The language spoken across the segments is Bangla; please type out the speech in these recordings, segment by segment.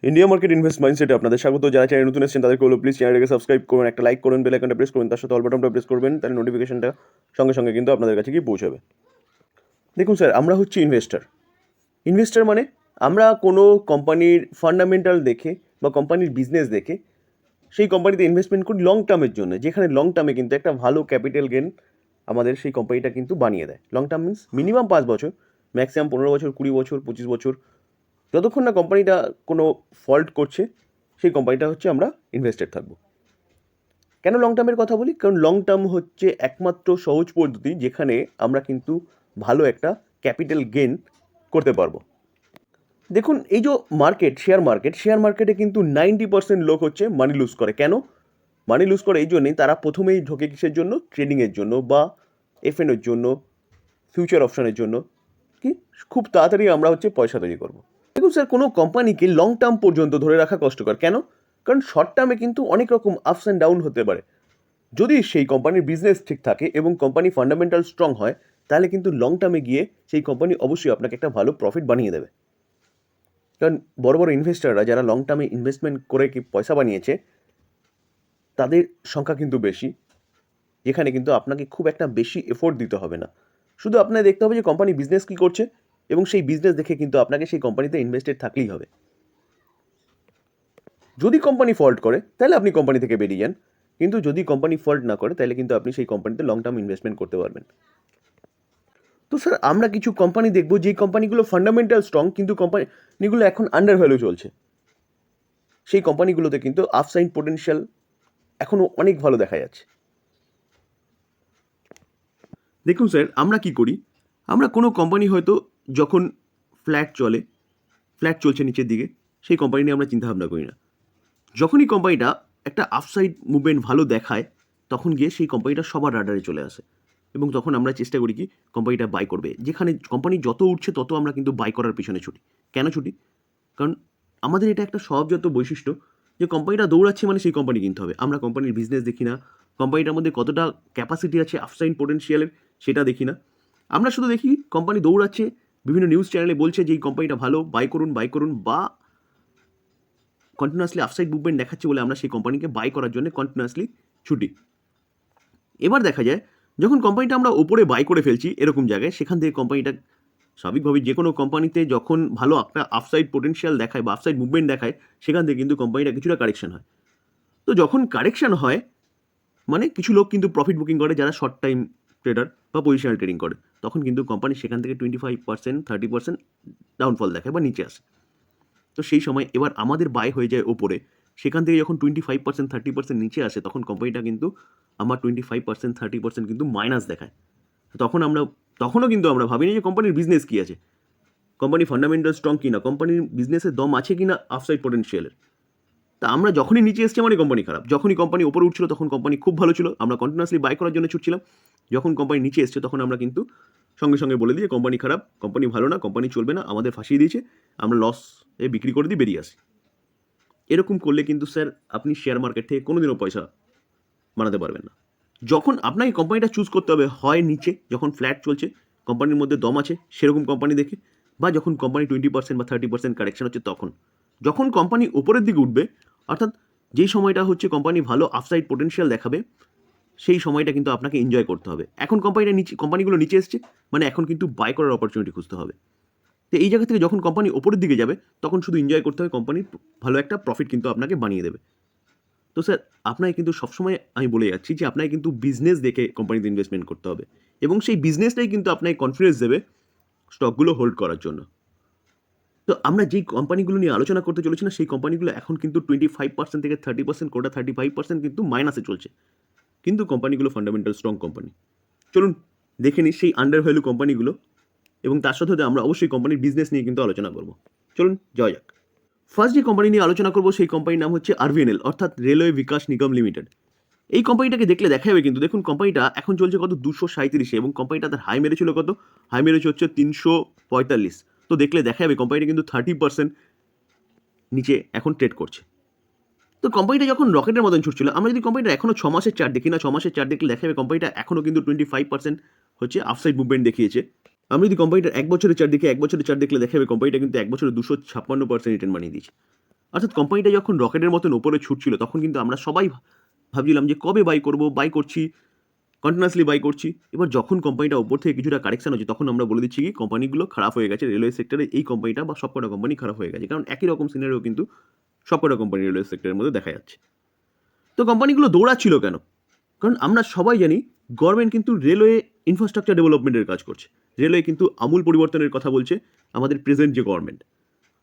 ইন্ডিয়া মার্কেট ইনভেস্ট মাইন্ডসেটে আপনাদের স্বাগত। যারা চ্যানেল নতুন এসেছেন তাদেরকে বলবো প্লিজ চ্যানেলটাকে সাবস্ক্রাইব করুন, একটা লাইক করুন, বেল আইকনটা প্রেস করুন, তার সাথে অল বাটনটা প্রেস করবেন, তাহলে নোটিফিকেশনটা সঙ্গে সঙ্গে কিন্তু আপনাদের কাছে গিয়ে পৌঁছাবে। দেখুন স্যার, আমরা হচ্ছি ইনভেস্টার। ইনভেস্টার মানে আমরা কোনো কোম্পানির ফান্ডামেন্টাল দেখে বা কোম্পানির বিজনেস দেখে সেই কোম্পানিতে ইনভেস্টমেন্ট করি লং টার্মের জন্য, যেখানে লং টার্মে কিন্তু একটা ভালো ক্যাপিটাল গেন আমাদের সেই কোম্পানিটা কিন্তু বানিয়ে দেয়। লং টার্ম মিনস মিনিমাম 5 বছর, ম্যাক্সিমাম 15 বছর, 20 বছর, 25 বছর, যতক্ষণ না কোম্পানিটা কোনো ফল্ট করছে সেই কোম্পানিটা হচ্ছে আমরা ইনভেস্টেড থাকবো। কেন লং টার্মের কথা বলি? কারণ লং টার্ম হচ্ছে একমাত্র সহজ পদ্ধতি যেখানে আমরা কিন্তু ভালো একটা ক্যাপিটাল গেইন করতে পারবো। দেখুন, এই যে শেয়ার মার্কেটে কিন্তু 90% লোক হচ্ছে মানি লুজ করে। কেন মানি লুজ করে? এই জন্যেই তারা প্রথমেই ঢোকে কিসের জন্য? ট্রেডিংয়ের জন্য বা এফএনের জন্য, ফিউচার অপশনের জন্য। কি খুব তাড়াতাড়ি আমরা হচ্ছে পয়সা তৈরি করবো। দেখুন স্যার, কোনো কোম্পানিকে লং টার্ম পর্যন্ত ধরে রাখা কষ্টকর। কেন? কারণ শর্ট টার্মে কিন্তু অনেক রকম আপস অ্যান্ড ডাউন হতে পারে। যদি সেই কোম্পানির বিজনেস ঠিক থাকে এবং কোম্পানি ফান্ডামেন্টাল স্ট্রং হয়, তাহলে কিন্তু লং টার্মে গিয়ে সেই কোম্পানি অবশ্যই আপনাকে একটা ভালো প্রফিট বানিয়ে দেবে। কারণ বড় বড় ইনভেস্টাররা যারা লং টার্মে ইনভেস্টমেন্ট করে কি পয়সা বানিয়েছে, তাদের সংখ্যা কিন্তু বেশি, যেখানে কিন্তু আপনাকে খুব একটা বেশি এফোর্ট দিতে হবে না। শুধু আপনাকে দেখতে হবে যে কোম্পানি বিজনেস কী করছে, এবং সেই বিজনেস দেখে কিন্তু আপনাকে সেই কোম্পানিতে ইনভেস্টেড থাকলেই হবে। যদি কোম্পানি ফল্ট করে তাহলে আপনি কোম্পানি থেকে বেরিয়ে যান, কিন্তু যদি কোম্পানি ফল্ট না করে তাহলে কিন্তু আপনি সেই কোম্পানিতে লং টার্ম ইনভেস্টমেন্ট করতে পারবেন। তো স্যার, আমরা কিছু কোম্পানি দেখব যেই কোম্পানিগুলো ফান্ডামেন্টাল স্ট্রং, কিন্তু কোম্পানিগুলো এখন আন্ডার ভ্যালু চলছে। সেই কোম্পানিগুলোতে কিন্তু আপসাইড পোটেনশিয়াল এখনও অনেক ভালো দেখা যাচ্ছে। দেখুন স্যার, আমরা কি করি, আমরা কোনো কোম্পানি হয়তো যখন ফ্ল্যাট চলছে নিচের দিকে, সেই কোম্পানি নিয়ে আমরা চিন্তাভাবনা করি না। যখনই কোম্পানিটা একটা আপসাইড মুভমেন্ট ভালো দেখায়, তখন গিয়ে সেই কোম্পানিটা সবার রাডারে চলে আসে, এবং তখন আমরা চেষ্টা করি কি কোম্পানিটা বাই করবে। যেখানে কোম্পানি যত উঠছে তত আমরা কিন্তু বাই করার পিছনে ছুটি। কেন ছুটি? কারণ আমাদের এটা একটা স্বভাবজাত বৈশিষ্ট্য যে কোম্পানিটা দৌড়াচ্ছে মানে সেই কোম্পানি কিনতে হবে। আমরা কোম্পানির বিজনেস দেখি না, কোম্পানিটার মধ্যে কতটা ক্যাপাসিটি আছে আপসাইড পোটেনশিয়ালের সেটা দেখি না। আমরা শুধু দেখি কোম্পানি দৌড়াচ্ছে, বিভিন্ন নিউজ চ্যানেলে বলছে যে এই কোম্পানিটা ভালো, বাই করুন, বা কন্টিনিউয়াসলি আপসাইড মুভমেন্ট দেখাচ্ছে বলে আমরা সেই কোম্পানিকে বাই করার জন্য কন্টিনিউয়াসলি ছুটি। এবার দেখা যায় যখন কোম্পানিটা আমরা ওপরে বাই করে ফেলছি এরকম জায়গায়, সেখান থেকে কোম্পানিটা স্বাভাবিকভাবেই যে কোনো কোম্পানিতে যখন ভালো একটা আপসাইড পোটেনশিয়াল দেখায় বা আপসাইড মুভমেন্ট দেখায়, সেখান থেকে কিন্তু কোম্পানিটা কিছুটা কারেকশন হয়। তো যখন কারেকশন হয় মানে কিছু লোক কিন্তু প্রফিট বুকিং করে, যারা শর্ট টাইম ট্রেডার বা পজিশনাল ট্রেডিং করে, তখন কিন্তু কোম্পানি সেখান থেকে 25%, 30% ডাউনফল দেখায় বা নিচে আসে। তো সেই সময় এবার আমাদের বাই হয়ে যায় ওপরে, সেখান থেকে যখন 25%, 30% নিচে আসে, তখন কোম্পানিটা কিন্তু আমার 25%, 30% কিন্তু মাইনাস দেখায়। তখনও কিন্তু আমরা ভাবি না যে কোম্পানির বিজনেস কী আছে, কোম্পানি ফান্ডামেন্টাল স্ট্রং কিনা, কোম্পানির বিজনেসের দম আছে কিনা আপসাইড পোটেনশিয়ালের। তা আমরা যখনই নিচে এসছে মানে কোম্পানি খারাপ, যখনই কোম্পানি ওপরে উঠছিল তখন কোম্পানি খুব ভালো ছিল, আমরা কন্টিনিউয়াসলি বাই করার জন্য ছুটছিলাম। যখন কোম্পানি নিচে এসছে তখন আমরা কিন্তু সঙ্গে সঙ্গে বলে দিই কোম্পানি খারাপ, কোম্পানি ভালো না, কোম্পানি চলবে না, আমাদের ফাঁসিয়ে দিয়েছে, আমরা লসে বিক্রি করে দিয়ে বেরিয়ে আসি। এরকম করলে কিন্তু স্যার আপনি শেয়ার মার্কেট থেকে কোনোদিনও পয়সা বানাতে পারবেন না। যখন আপনাকে কোম্পানিটা চুজ করতে হবে, হয় নিচে যখন ফ্ল্যাট চলছে, কোম্পানির মধ্যে দম আছে সেরকম কোম্পানি দেখে, বা যখন কোম্পানি 20% বা 30% কারেকশন হচ্ছে তখন। যখন কোম্পানি উপরের দিকে উঠবে, অর্থাৎ যেই সময়টা হচ্ছে কোম্পানি ভালো আপসাইড পোটেনশিয়াল দেখাবে, সেই সময়টা কিন্তু আপনাকে এনজয় করতে হবে। এখন কোম্পানিগুলো নিচে এসছে মানে এখন কিন্তু বাই করার অপরচুনিটি খুঁজতে হবে। তো এই জায়গা থেকে যখন কোম্পানি ওপরের দিকে যাবে, তখন শুধু এনজয় করতে হবে, কোম্পানি ভালো একটা প্রফিট কিন্তু আপনাকে বানিয়ে দেবে। তো স্যার, আপনাকে কিন্তু সবসময় আমি বলে যাচ্ছি যে আপনাকে কিন্তু বিজনেস দেখে কোম্পানিতে ইনভেস্টমেন্ট করতে হবে, এবং সেই বিজনেসটাই কিন্তু আপনাকে কনফিডেন্স দেবে স্টকগুলো হোল্ড করার জন্য। তো আমরা যেই কোম্পানিগুলো নিয়ে আলোচনা করতে চলেছি না, সেই কোম্পানিগুলো এখন কিন্তু 25% থেকে 30%, কোটা 35% কিন্তু মাইনাসে চলছে, কিন্তু কোম্পানিগুলো ফান্ডামেন্টাল স্ট্রং কোম্পানি। চলুন দেখে নিই সেই আন্ডার ভ্যালু কোম্পানিগুলো, এবং তার সাথে সাথে আমরা অবশ্যই কোম্পানির বিজনেস নিয়ে কিন্তু আলোচনা করব। চলুন যাওয়া যাক। ফার্স্ট যে কোম্পানি নিয়ে আলোচনা করবো সেই কোম্পানির নাম হচ্ছে আরভিএনএল, অর্থাৎ রেলওয়ে বিকাশ নিগম লিমিটেড। এই কোম্পানিটাকে দেখলে দেখা যাবে কিন্তু, দেখুন কোম্পানিটা এখন চলছে কত 237, এবং কোম্পানিটা তার হাই মেরেছিল কত, হাই মেরেছে হচ্ছে 345। তো দেখলে দেখা যাবে কোম্পানিটা কিন্তু 30% নিচে এখন ট্রেড করছে। তো কোম্পানিটা যখন রকেটের মতন ছুটছিল, আমরা যদি কোম্পানিটা এখনও 6 মাসের চার্ট দেখি না, 6 মাসের চার্ট দেখলে দেখা যাবে কোম্পানিটা এখনও কিন্তু 25% হচ্ছে আপসাইড মুভমেন্ট দেখিয়েছে। আমরা যদি কোম্পানিটার 1 বছরের চার্ট দেখি, 1 বছরের চার্ট দেখলে দেখা যাবে কোম্পানিটা কিন্তু 1 বছরে 256% রিটার্ন বানিয়ে দিয়েছে। অর্থাৎ কোম্পানিটা যখন রকেটের মতন ওপরে ছুটছিল তখন কিন্তু আমরা সবাই ভাবছিলাম যে কবে বাই করব, বাই করছি, কন্টিনিউয়াসলি বাই করছি। এবার যখন কোম্পানিটা ওপর থেকে কিছুটা কারেকশন হচ্ছে তখন আমরা বলে দিচ্ছি কি কোম্পানিগুলো খারাপ হয়ে গেছে, রেলওয়ে সেক্টরে এই কোম্পানিটা বা সবকটা কোম্পানি খারাপ হয়ে গেছে, কারণ একই রকম সিনারিও কিন্তু সবকটা কোম্পানি রেলওয়ে সেক্টরের মধ্যে দেখা যাচ্ছে। তো কোম্পানিগুলো দৌড়াচ্ছিল কেন? কারণ আমরা সবাই জানি গভর্নমেন্ট কিন্তু রেলওয়ে ইনফ্রাস্ট্রাকচার ডেভেলপমেন্টের কাজ করছে। রেলওয়ে কিন্তু আমূল পরিবর্তনের কথা বলছে আমাদের প্রেজেন্ট যে গভর্নমেন্ট।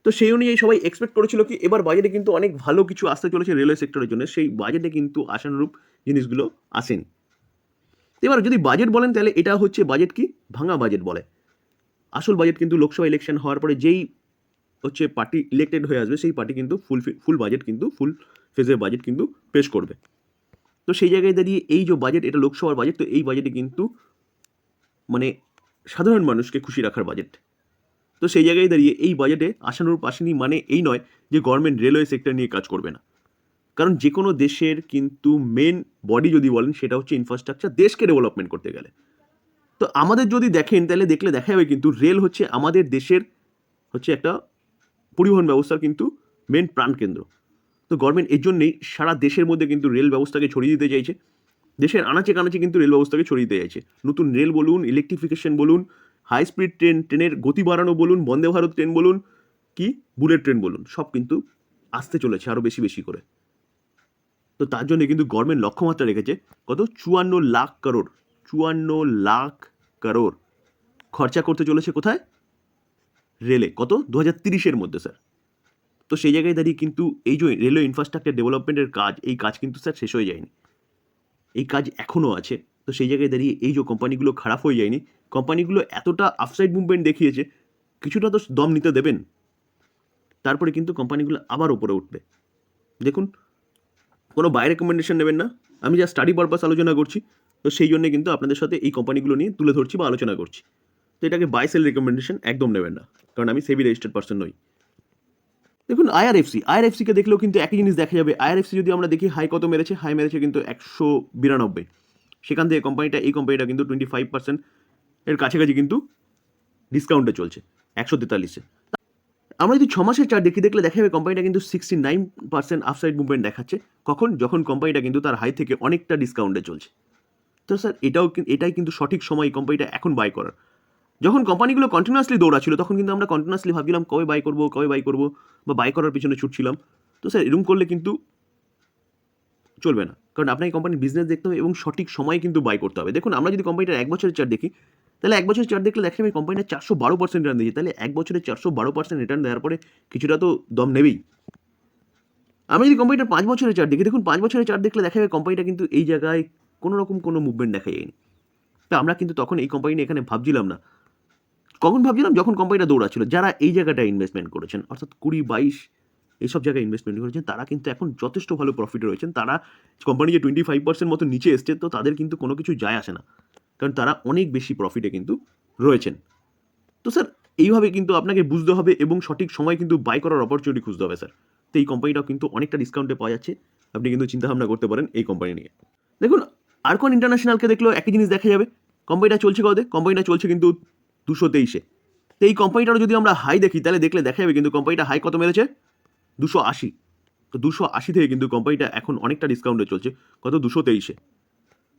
তো সেই অনুযায়ী সবাই এক্সপেক্ট করেছিল কি এবার বাজেটে কিন্তু অনেক ভালো কিছু আসতে চলেছে রেলওয়ে সেক্টরের জন্য, সেই বাজেটে কিন্তু আশানুরূপ জিনিসগুলো আসেনি। এবার যদি বাজেট বলেন তাহলে এটা হচ্ছে বাজেট কি ভাঙা বাজেট বলে। আসল বাজেট কিন্তু লোকসভা ইলেকশন হওয়ার পরে যেই হচ্ছে পার্টি ইলেক্টেড হয়ে আসবে সেই পার্টি কিন্তু ফুল বাজেট কিন্তু ফুল ফেজের বাজেট কিন্তু পেশ করবে। তো সেই জায়গায় দাঁড়িয়ে এই যে বাজেট, এটা লোকসভার বাজেট, তো এই বাজেটে কিন্তু মানে সাধারণ মানুষকে খুশি রাখার বাজেট। তো সেই জায়গায় দাঁড়িয়ে এই বাজেটে আশানুরূপ আসেনি মানে এই নয় যে গভর্নমেন্ট রেলওয়ে সেক্টর নিয়ে কাজ করবে না। কারণ যে কোনো দেশের কিন্তু মেন বডি যদি বলেন সেটা হচ্ছে ইনফ্রাস্ট্রাকচার, দেশকে ডেভেলপমেন্ট করতে গেলে। তো আমাদের যদি দেখেন তাহলে দেখলে দেখা যাবে কিন্তু রেল হচ্ছে আমাদের দেশের হচ্ছে একটা পরিবহন ব্যবস্থার কিন্তু মেন প্রাণকেন্দ্র। তো গভর্নমেন্ট এর জন্যেই সারা দেশের মধ্যে কিন্তু রেল ব্যবস্থাকে ছড়িয়ে দিতে চাইছে। দেশের আনাচে কানাচে কিন্তু রেল ব্যবস্থাকে ছড়িয়ে দিতে চাইছে। নতুন রেল বলুন, ইলেকট্রিফিকেশন বলুন, হাই স্পিড ট্রেনের গতি বাড়ানো বলুন, বন্দে ভারত ট্রেন বলুন, কি বুলেট ট্রেন বলুন, সব কিন্তু আসতে চলেছে আরও বেশি বেশি করে। তো তার জন্য কিন্তু গভর্নমেন্ট লক্ষ্যমাত্রা রেখেছে কত 54 লাখ করোড়, 54 লাখ করোড় খরচা করতে চলেছে কোথায়? রেলে। কত? 2030-এর মধ্যে স্যার। তো সেই জায়গায় দাঁড়িয়ে কিন্তু এই যে রেলওয়ে ইনফ্রাস্ট্রাকচার ডেভেলপমেন্টের কাজ, এই কাজ কিন্তু স্যার শেষ হয়ে যায়নি, এই কাজ এখনও আছে। তো সেই জায়গায় দাঁড়িয়ে এই যে কোম্পানিগুলো খারাপ হয়ে যায়নি, কোম্পানিগুলো এতটা আপসাইড মুভমেন্ট দেখিয়েছে, কিছুটা তো দম নিতে দেবেন। তারপরে কিন্তু কোম্পানিগুলো আবার উপরে উঠবে। দেখুন, কোনো বাই রেকমেন্ডেশন নেবেন না, আমি যা স্টাডি পারপাস আলোচনা করছি, তো সেই জন্য কিন্তু আপনাদের সাথে এই কোম্পানিগুলো নিয়ে তুলে ধরছি বা আলোচনা করছি। তো এটাকে বাই সেল রেকমেন্ডেশন একদম নেবেন না, কারণ আমি সেবি রেজিস্টার্ড পার্সন নই। দেখুন আইআরএফসিকে দেখলেও কিন্তু একই জিনিস দেখা যাবে। আইআরএফসি যদি আমরা দেখি হাই কত মেরেছে, হাই মেরেছে কিন্তু 192। সেখান থেকে এই কোম্পানিটা কিন্তু 25% এর কাছাকাছি কিন্তু ডিসকাউন্টে চলছে 143-এ। আমরা যদি 6 মাসের চার্ট দেখলে দেখা যাবে কোম্পানিটা কিন্তু 69% আপসাইড মুভমেন্ট দেখাচ্ছে। কখন? যখন কোম্পানিটা কিন্তু তার হাই থেকে অনেকটা ডিসকাউন্টে চলছে। তো স্যার এটাই কিন্তু সঠিক সময় এই কোম্পানিটা এখন বাই করার। যখন কোম্পানিগুলো কন্টিনিউয়াসলি দৌড়াচ্ছিল তখন কিন্তু আমরা কন্টিনিউয়াসলি ভাবছিলাম কবে বাই করবো বা বাই করার পিছনে ছুটছিলাম। তো স্যার এরকম করলে কিন্তু চলবে না, কারণ আপনাকে কোম্পানির বিজনেস দেখতে হবে এবং সঠিক সময়ে কিন্তু বাই করতে হবে। দেখুন, আমরা যদি কোম্পানিটার 1 বছরের চার্ট দেখি তাহলে 1 বছরের চার্ট দেখলে দেখা যাবে কোম্পানিটা 412% রিটার্ন দিয়েছে। তাহলে 1 বছরে 412% রিটার্ন দেওয়ার পরে কিছুটা তো দম নেবেই। আমরা যদি কোম্পানিটার 5 বছরের চার্ট দেখি, দেখুন 5 বছরের চার্ট দেখলে দেখা যাবে কোম্পানিটা কিন্তু এই জায়গায় কোনো রকম কোনো মুভমেন্ট দেখা যায়নি। তো আমরা কিন্তু তখন এই কোম্পানি নিয়ে এখানে ভাবছিলাম না। কখন ভাবছিলাম? যখন কোম্পানিটা দৌড়াচ্ছিল। যারা এই জায়গাটায় ইনভেস্টমেন্ট করেছেন, অর্থাৎ 20-22 এইসব জায়গায় ইনভেস্টমেন্ট করেছেন, তারা কিন্তু এখন যথেষ্ট ভালো প্রফিটে রয়েছেন। তারা কোম্পানি যে 25% মতো নিচে এসছে, তো তাদের কিন্তু কোনো কিছু যায় আসে না, কারণ তারা অনেক বেশি প্রফিটে কিন্তু রয়েছেন। তো স্যার এইভাবে কিন্তু আপনাকে বুঝতে হবে এবং সঠিক সময় কিন্তু বাই করার অপরচুনিটি খুঁজতে হবে স্যার। তো এই কোম্পানিটাও কিন্তু অনেকটা ডিসকাউন্টে পাওয়া যাচ্ছে। আপনি কিন্তু চিন্তাভাবনা করতে পারেন এই কোম্পানি নিয়ে। দেখুন, আরকন ইন্টারন্যাশনালকে দেখলেও একই জিনিস দেখা যাবে। কোম্পানিটা চলছে কততে? কোম্পানিটা চলছে কিন্তু 223-এ। তো এই কোম্পানিটারও যদি আমরা হাই দেখি তাহলে দেখলে দেখা যাবে কিন্তু কোম্পানিটা হাই কত মেরেছে? 280। তো 280 থেকে কিন্তু কোম্পানিটা এখন অনেকটা ডিসকাউন্টে চলছে কত? 223-এ।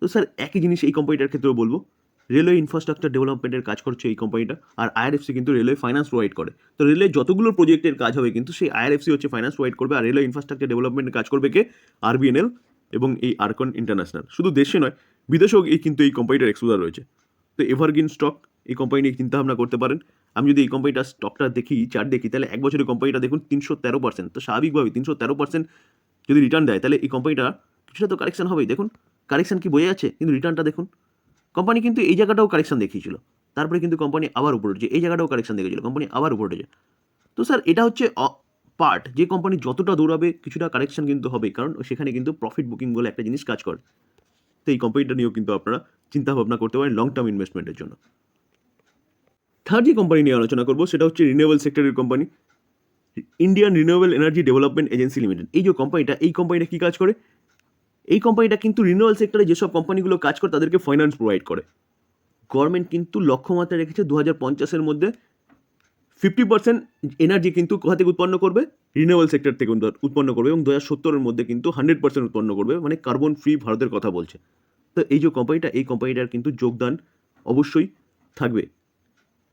তো স্যার একই জিনিস এই কোম্পানিটার ক্ষেত্রেও বলবো। রেলওয়ে ইনফ্রাস্ট্রাকচার ডেভেলপমেন্টের কাজ করছে এই কোম্পানিটা, আর আইআরএফসি কিন্তু রেলওয়ে ফাইন্যান্স প্রোভাইড করে। তো রেলওয়ে যতগুলো প্রজেক্টের কাজ হবে কিন্তু সেই আইআরএফসি হচ্ছে ফাইন্যান্স প্রোভাইড করবে, আর রেলওয়ে ইনফ্রাস্ট্রাকচার ডেভেলপমেন্টের কাজ করবে কে? আরবিএনএল এবং এই আরকন ইন্টারন্যাশনাল। শুধু দেশে নয়, বিদেশেও কিন্তু এই কোম্পানিটার এক্সপোজার রয়েছে। তো এভারগ্রিন স্টক এই কোম্পানি নিয়ে চিন্তাভাবনা করতে পারেন। আমি যদি এই কোম্পানিটার স্টকটা দেখি, চার্ট দেখি, তাহলে 1 বছরের কোম্পানিটা দেখুন 313%। তো স্বাভাবিকভাবেই 313% যদি রিটার্ন দেয় তাহলে এই কোম্পানিটা কিছুটা তো কারেকশন হবেই। দেখুন কারেকশন কি বোঝা যাচ্ছে, কিন্তু রিটার্নটা দেখুন। কোম্পানি কিন্তু এই জায়গাটাও কারেকশন দেখিয়েছিল, তারপরে কিন্তু কোম্পানি আবার উপরে উঠেছে। এই জায়গাটাও কারেকশন দেখিয়েছিল, কোম্পানি আবার উপরে উঠেছে। তো স্যার এটা হচ্ছে পার্ট, যে কোম্পানি যতটা দৌড়াবে কিছুটা কারেকশন কিন্তু হবেই, কারণ সেখানে কিন্তু প্রফিট বুকিং বলে একটা জিনিস কাজ করে। তো এই কোম্পানিটা নিয়েও কিন্তু আপনারা চিন্তা ভাবনা করতে পারেন লং টার্ম ইনভেস্টমেন্টের জন্য। থার্ড যে কোম্পানি নিয়ে আলোচনা করবো সেটা হচ্ছে রিনিউয়েবল সেক্টরের company, Indian renewable energy development agency limited. এই যে কোম্পানিটা, এই কোম্পানিটা কী কাজ করে? এই কোম্পানিটা কিন্তু রিনিউয়েবল সেক্টরে যেসব কোম্পানিগুলো কাজ করে তাদেরকে ফাইন্যান্স প্রোভাইড করে। গভর্নমেন্ট কিন্তু লক্ষ্যমাত্রা রেখেছে 2050-এর মধ্যে 50% এনার্জি কিন্তু কোথা থেকে উৎপন্ন করবে, রিনিউয়েবল সেক্টর থেকে উৎপন্ন করবে, এবং 2070-এর মধ্যে কিন্তু 100% উৎপন্ন করবে, মানে কার্বন ফ্রি ভারতের কথা বলছে। তো এই যে কোম্পানিটা, এই কোম্পানিটার কিন্তু যোগদান অবশ্যই থাকবে,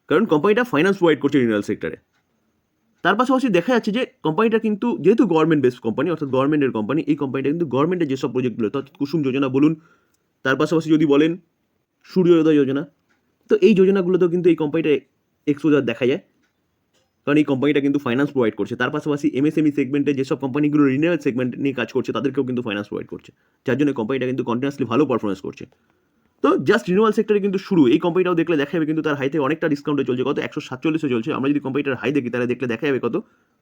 কারণ কোম্পানিটা ফাইন্যান্স প্রোভাইড করছে রিনিউয়েবল সেক্টরে। তার পাশাপাশি দেখা যাচ্ছে যে কোম্পানিটা কিন্তু যেহেতু গভর্নমেন্ট বেসড কোম্পানি, অর্থাৎ গভর্নমেন্টের কোম্পানি, এই কোম্পানিটা কিন্তু গভর্নমেন্টের যেসব প্রজেক্টগুলো, অর্থাৎ কুসুম যোজনা বলুন, তার পাশাপাশি যদি বলেন সূর্যোদয় যোজনা, তো এই যোজনাগুলোতেও কিন্তু এই কোম্পানিটা এক্সপোজার দেখা যায়, কারণ এই কোম্পানিটা কিন্তু ফাইন্যান্স প্রোভাইড করছে। তার পাশাপাশি এমএসএমই সেগমেন্টে যেসব কোম্পানিগুলো রিনিউয়েবল সেগমেন্ট নিয়ে কাজ করছে তাদেরকেও কিন্তু ফাইন্যান্স প্রোভাইড করছে, যার জন্য কোম্পানিটা কিন্তু কন্টিনিউয়াসলি ভালো পারফরমেন্স করছে। তো জাস্ট রিনিউয়াল সেক্টরে কিন্তু শুরু, এই কোম্পানিটাও দেখলে দেখা যাবে কিন্তু তার হাই থেকে অনেকটা ডিসকাউন্টে চলছে, কত 147-এ চলছে। আমরা যদি কোম্পানিটার হাই দেখি তাহলে দেখলে দেখা যাবে কত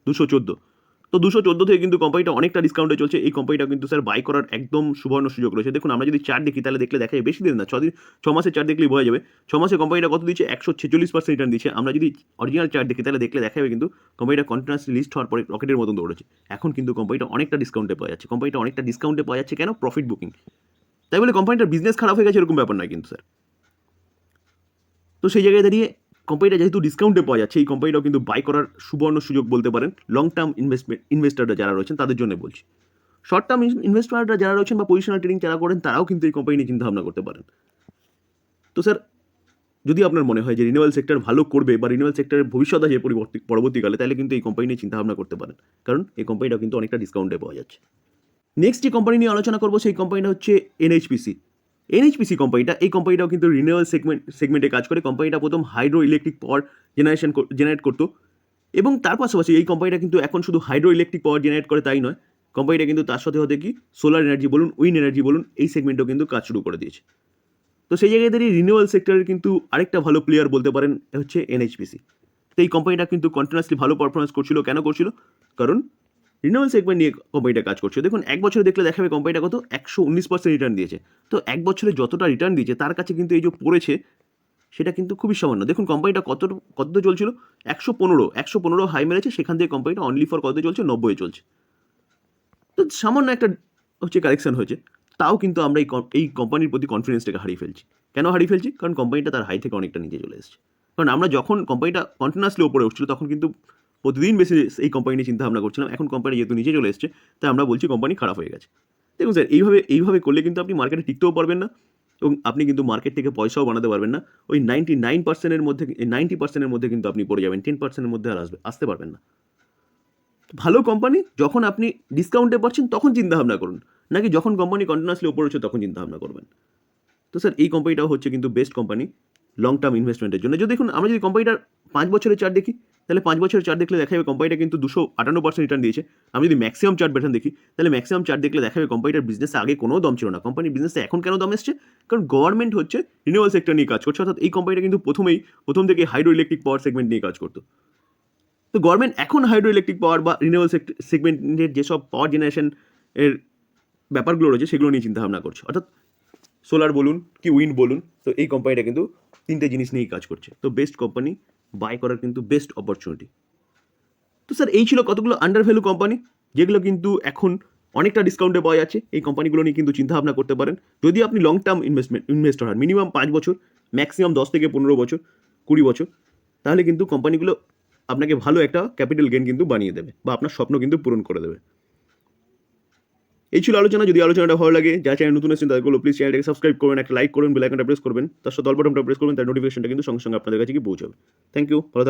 214। তো 214 থেকে কিন্তু কোম্পানিটা অনেকটা ডিসকাউন্টে চলছে। এই কোম্পানিটা কিন্তু স্যার বাই করার একদম সুবর্ণ সুযোগ রয়েছে। দেখুন আমরা যদি চার্ট দেখি তাহলে দেখলে দেখা যাবে, বেশি দিন না, 6 মাসের চার্ট দেখলেই বোঝা যাবে। 6 মাসে কোম্পানিটা কত দিচ্ছে, 146% রিটার্ন দিচ্ছে। আমরা যদি অরিজিনাল চার্ট দেখি তাহলে দেখলে দেখা যাবে কিন্তু কোম্পানিটা কন্টিনিউয়াসলি লিস্ট হওয়ার পরে রকেটের মতন দৌড়েছে। এখন কিন্তু কোম্পানিটা অনেকটা ডিসকাউন্টে পাওয়া যাচ্ছে। কোম্পানিটা অনেকটা ডিসকাউন্টে পাওয়া যাচ্ছে কেন, প্রফিট বুকিং। তাই বলে কোম্পানিটার বিজনেস খারাপ হয়ে গেছে এরকম ব্যাপার নয় কিন্তু স্যার। তো সেই জায়গায় দাঁড়িয়ে কোম্পানিটা যেহেতু ডিসকাউন্টে পাওয়া যাচ্ছে, এই কোম্পানিটাও কিন্তু বাই করার সুবর্ণ সুযোগ বলতে পারেন লং টার্ম ইনভেস্টররা যারা রয়েছেন তাদের জন্য বলছি। শর্ট টার্ম ইনভেস্টররা যারা রয়েছেন বা পজিশনাল ট্রেডিং যারা করেন তারাও কিন্তু এই কোম্পানি নিয়ে চিন্তাভাবনা করতে পারেন। তো স্যার যদি আপনার মনে হয় যে রিনিউয়াল সেক্টর ভালো করবে বা রিনিউয়াল সেক্টরের ভবিষ্যৎ আছে পরবর্তীকালে, তাহলে কিন্তু এই কোম্পানি নিয়ে চিন্তাভাবনা করতে পারেন, কারণ এই কোম্পানিটাও কিন্তু অনেকটা ডিসকাউন্টে পাওয়া যাচ্ছে। নেক্সট যে কোম্পানি নিয়ে আলোচনা করবো সেই কোম্পানিটা হচ্ছে এনএইচপিসি। এনএইচপিসি কোম্পানিটা, এই কোম্পানিটাও কিন্তু রিনিউয়াল সেগমেন্টে কাজ করে। কোম্পানিটা প্রথম হাইড্রো ইলেকট্রিক পাওয়ার জেনারেট করতো, এবং তার পাশাপাশি এই কোম্পানিটা কিন্তু এখন শুধু হাইড্রো ইলেকট্রিক পাওয়ার জেনারেট করে তাই নয়, কোম্পানিটা কিন্তু তার সাথে হতে কি সোলার এনার্জি বলুন, উইন্ড এনার্জি বলুন, এই সেগমেন্টেও কিন্তু কাজ শুরু করে দিয়েছে। তো সেই জায়গায় দাঁড়িয়ে রিনিউয়াল সেক্টরের কিন্তু আরেকটা ভালো প্লেয়ার বলতে পারেন হচ্ছে এনএইচপিসি। তো এই কোম্পানিটা কিন্তু কন্টিনিউয়াসলি ভালো পারফরমেন্স করছিল, কেন করছিল, কারণ রিনিউয়াল সেগমেন্ট নিয়ে কোম্পানিটা কাজ করছে। দেখুন এক বছরে দেখলে দেখাবে কোম্পানিটা কত 119% রিটার্ন দিয়েছে। তো এক বছরে যতটা রিটার্ন দিয়েছে তার কাছে কিন্তু এই যে পড়েছে সেটা কিন্তু খুবই সামান্য। দেখুন কোম্পানিটা কত চলছিল, 115 হাই মেরেছে, সেখান থেকে কোম্পানিটা অনলি ফর কত চলছে, 90 চলছে। তো সামান্য একটা হচ্ছে কারেকশন হয়েছে, তাও কিন্তু আমরা এই কোম্পানির প্রতি কনফিডেন্সটাকে হারিয়ে ফেলছি। কেন হারিয়ে ফেলছি, কারণ কোম্পানিটা তার হাই থেকে অনেকটা নিচে চলে এসেছে। কারণ আমরা যখন কোম্পানিটা কন্টিনিউয়াসলি ওপরে উঠছিল তখন কিন্তু প্রতিদিন বেশি এই কোম্পানি নিয়ে চিন্তা ভাবনা করছিলাম। এখন কোম্পানি যেহেতু নিচে চলে এসেছে তাই আমরা বলছি কোম্পানি খারাপ হয়ে গেছে। দেখুন স্যার, এইভাবে করলে কিন্তু আপনি মার্কেটে টিকতেও পারবেন না, এবং আপনি কিন্তু মার্কেট থেকে পয়সাও বানাতে পারবেন না। ওই 99%-এর মধ্যে 90%-এর মধ্যে কিন্তু আপনি পড়ে যাবেন, 10%-এর মধ্যে আর আসতে পারবেন না। ভালো কোম্পানি যখন আপনি ডিসকাউন্টে পাচ্ছেন তখন চিন্তাভাবনা করুন, নাকি যখন কোম্পানি কন্টিনিউয়াসলি ওপরে হচ্ছে তখন চিন্তাভাবনা করবেন। তো স্যার এই কোম্পানিটাও হচ্ছে কিন্তু বেস্ট কোম্পানি লং টার্ম ইনভেস্টমেন্টের জন্য। যদি দেখুন আমরা যদি কোম্পানিটার 5 বছরের চার্ট দেখি তাহলে 5 বছরের চার্ট দেখলে দেখা যাবে কোম্পানিটা কিন্তু 258% রিটার্ন দিয়েছে। আমি যদি ম্যাক্সিমাম চার্ট প্যাটার্ন দেখি তাহলে ম্যাক্সিমাম চার্ট দেখলে দেখা যাবে কোম্পানিটার বিজনেসে আগে কোনো দম ছিল না। কোম্পানির বিজনেসে এখন কেন দম এসছে, কারণ গভর্নমেন্ট হচ্ছে রিনিউয়াল সেক্টর নিয়ে কাজ করছে, অর্থাৎ এই কোম্পানিটা কিন্তু প্রথম থেকে হাইড্রো ইলেকট্রিক পাওয়ার সেগমেন্ট নিয়ে কাজ করতো। তো গভর্নমেন্ট এখন হাইড্রো ইলেকট্রিক পাওয়ার বা রিনিউয়াল সেগমেন্টের যেসব পাওয়ার জেনারেশন এর ব্যাপারগুলো রয়েছে সেগুলো নিয়ে চিন্তাভাবনা করছে, অর্থাৎ সোলার বলুন কি উইন্ড বলুন। তো এই কোম্পানিটা কিন্তু 3টে জিনিস নিয়েই কাজ করছে। তো বেস্ট কোম্পানি, বাই করার কিন্তু বেস্ট অপরচুনিটি। তো স্যার এই ছিল কতগুলো আন্ডার ভ্যালু কোম্পানি যেগুলো কিন্তু এখন অনেকটা ডিসকাউন্টে পাওয়া যাচ্ছে। এই কোম্পানিগুলো নিয়ে কিন্তু চিন্তাভাবনা করতে পারেন যদি আপনি লং টার্ম ইনভেস্টর হন, মিনিমাম 5 বছর, ম্যাক্সিমাম 10 থেকে 15 বছর, 20 বছর, তাহলে কিন্তু কোম্পানিগুলো আপনাকে ভালো একটা ক্যাপিটাল গেইন কিন্তু বানিয়ে দেবে বা আপনার স্বপ্ন কিন্তু পূরণ করে দেবে। এই ছিল আলোচনা। যদি আলোচনাটা ভালো লাগে, যা চ্যানেল নতুন এসেছেন তাদেরগুলো প্লিজ চ্যানেলটাকে সাবস্ক্রাইব করবেন, একটা লাইক করবেন, বেল আইকনটা প্রেস করবেন, তার সাথে অল বাটনটা প্রেস করবেন, তার নোটিফিকেশনটা কিন্তু সঙ্গে সঙ্গে আপনাদের কাছে গিয়ে পৌঁছাবে। থ্যাংক ইউ, ভালো থাকবেন।